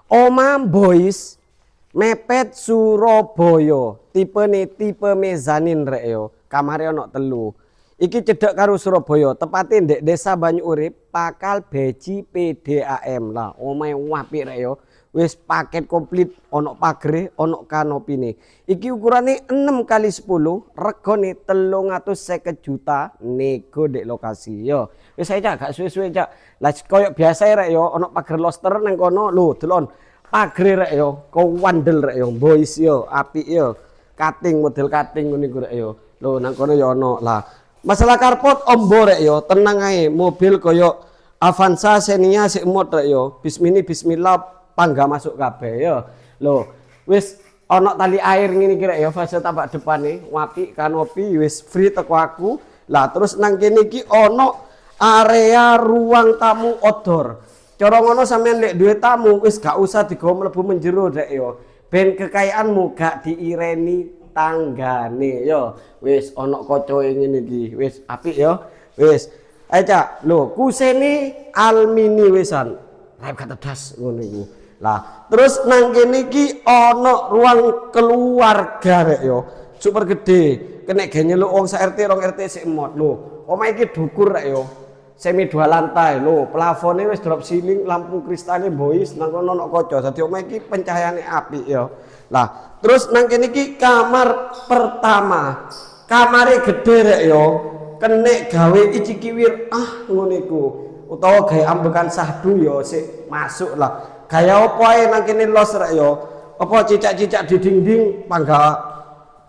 Oma Boys mepet Surabaya. Tipe mezanin rek yo. Kamare ono telu. Iki cedek karo Surabaya, tepate ndek Desa Banyu Urip, Pakal Beji PDAM. Lah, omahe apik rek yo. Wis paket komplit, ono pagere, ono kanopine. Iki ukurane 6 kali 10, regane 350 juta nego ndek lokasi. Yo, wis ae Cak, gak suwe-suwe Cak. Lah koyo biasa rek yo, ono pager loster nang kono. Lho, delon. Pagere rek yo, kowandel rek yo, boys yo, apik yo. Cutting model cutting ngene iku rek yo. Lho, nang kono yo ono. Lah, masalah karpot ombo rek yo, tenang ae. Mobil koyo Avanza Xenia sik mod rek yo. Bismillah pangga masuk kabeh yo. Lho, wis ana tali air ngene iki rek yo, fase tampak depane, apik kanopi wis free teko aku. Lah terus nang kene iki ana area ruang tamu outdoor. Cara ngono sampean lek duwe tamu wis gak usah digawa mlebu menjero rek yo. Ben kekayaanmu gak diireni tanggane yo. Wis ana kacoe ngene iki. Wis apik yo. Wis. Ayo Cak, lho kusene almini wisan. Rep katedas ngono iku. Lah, terus nang kene iki ana ruang keluarga rek yo. Super gede. Kenek ge nyeluk wong sak RT 2 RT sik mod. Lho, omah iki dukur rek yo. Semi 2 lantai lho, plafone wis drop ceiling, lampu kristale boys nang kono ono kaca. Dadi omah iki pencahayaane apik ya. Lah, terus nang kene iki kamar pertama. Kamare gede rek yo. Kenek gawe ici kiwir ngono iku. Utawa gawe ambekan sahdu yo sik masuk lah. Gaya apa ae nang kene los rek yo. Apa cicak-cicak di dinding pangga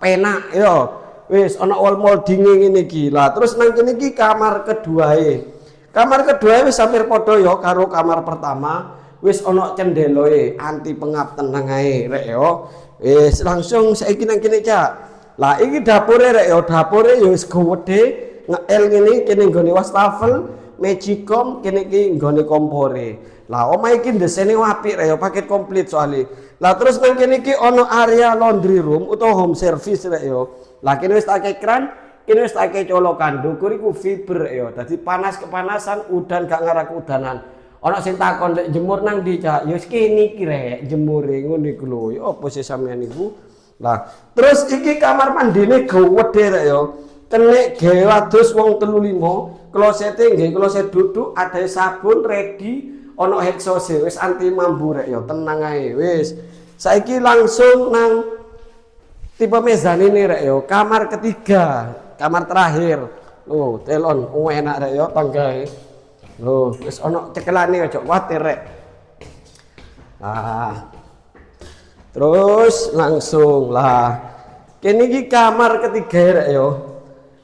penak yo. Wis ana wall molding ngene iki. Lah terus nang kene iki kamar keduae. Kamar kedua wis hampir padha ya karo kamar pertama. Wis ana cendeloe, anti pengap tenang ae rek yo. Wis langsung saiki nang kene Cak. Lah iki dapure rek yo, dapure yo wis gede, ngel ngene kene nggone wastafel, magicom kene iki nggone kompore. Lah omah iki ndesene apik rek yo, paket komplit soalnya. Lah terus nang kene iki ana area laundry room utawa home service rek yo. Lah kene wis tak kran, kene wis tak colokan, ndukur iku fiber ya. Dadi panas kepanasan, udan gak ngarah udanan. Ana sing takon lek jemur nang ndi Cak? Ya wis kene iki rek jemure ngono iku lho. Ya apa sih sampean iku? Lah, terus iki kamar mandine gede rek ya. Kenek gawe wadus wong 35, klosete nggih kloset duduk, ada sabun ready, ana heksose wis anti mambu rek ya. Tenang ae wis. Saiki langsung nang tipe mezanin rek yo, kamar ketiga, kamar terakhir. Loh, telon enak rek yo tanggae. Loh, wis ana cekelane aja kuwatir rek. Nah. Terus langsung lah. Kene iki kamar ketiga rek yo.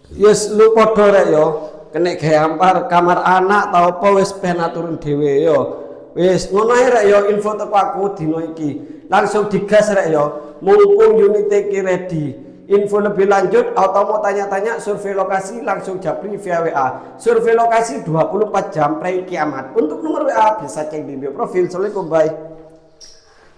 Yes lu padha rek yo. Kenek gawe ampar kamar anak ta apa wis ben aturun dhewe yo. Wis ngono ae rek yo info teko aku dino iki. Langsung digas rek yo. Mumpung unit iki ready. Info lebih lanjut atau mau tanya-tanya survei lokasi langsung japri via WA. Survei lokasi 24 jam pre kiamat. Untuk nomor WA bisa cek di bio profil. Assalamualaikum, bye.